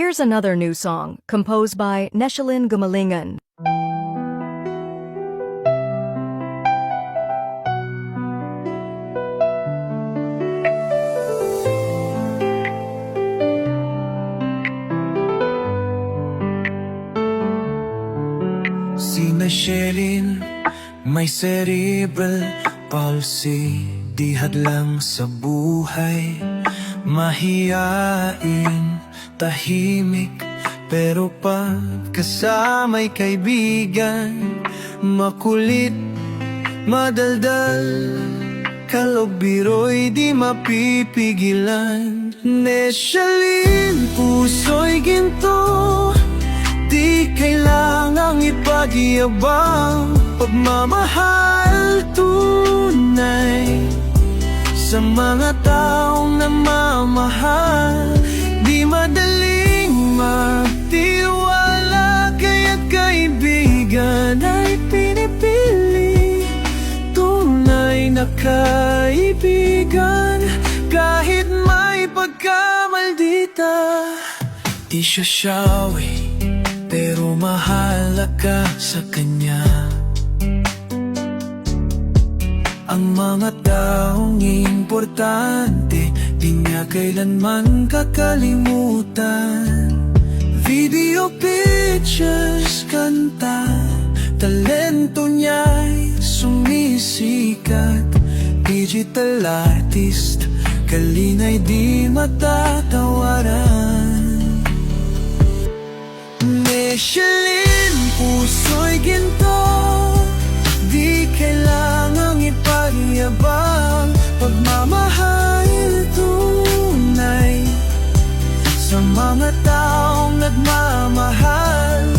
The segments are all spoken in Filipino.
Here's another new song, composed by Neshalyn Gumalingan. Si Neshalyn may cerebral palsy, di hadlang sa buhay, mahiyain, tahimik, pero pag kasama'y kaibigan, makulit, madaldal, kalog biro'y di mapipigilan. Neshalyn, puso'y ginto, di kailangang ipag-iabang, pagmamahal tunay sa mga taong namamahal. Di madaling magtiwala, kaya't kaibigan ay pinipili. Tunay na kaibigan, kahit may pagkamaldita. Di siya syawi, pero mahalaga sa kanya. Ang mga taong importante, di niya kailanman kakalimutan. Video, pictures, kanta, talento niya'y sumisikat. Digital artist, kalinga'y di matatawaran. Neshalyn, puso'y ginto, di kailangang ipag-iabang, pagmamahal tunay sa mga taong nagmamahal.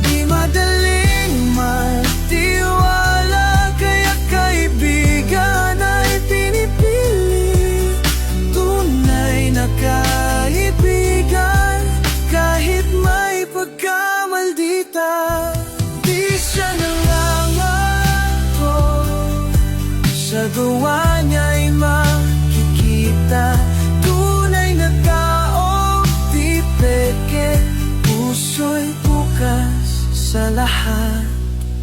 Di madaling magtiwala, kaya kaibigan ay pinipili. Tunay na kaibigan, kahit may pagkamaldita. Di siya nangangako, sa gawa niya'y makikita. Tunay na tao, di peke, puso'y bukas sa lahat.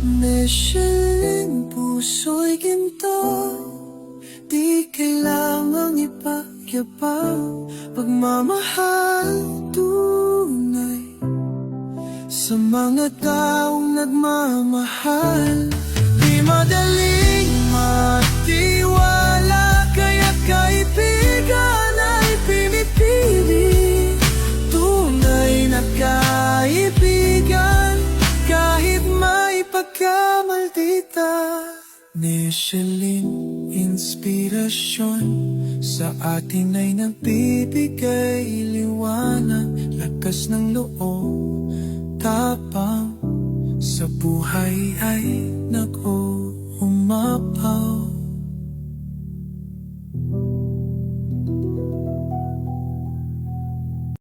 Neshalyn, puso'y ginto, di kailangang ipagyabang, pagmamahal tunay sa mga taong nagmamahal. Di madaling magtiwala, kaya kaibigan ay pinipili. Tunay na kaibigan, kahit may pagkamaldita. Neshalyn, inspirasyon sa atin ay nagbibigay liwanag, lakas ng loob, tapang sa buhay ay nag-uumapaw.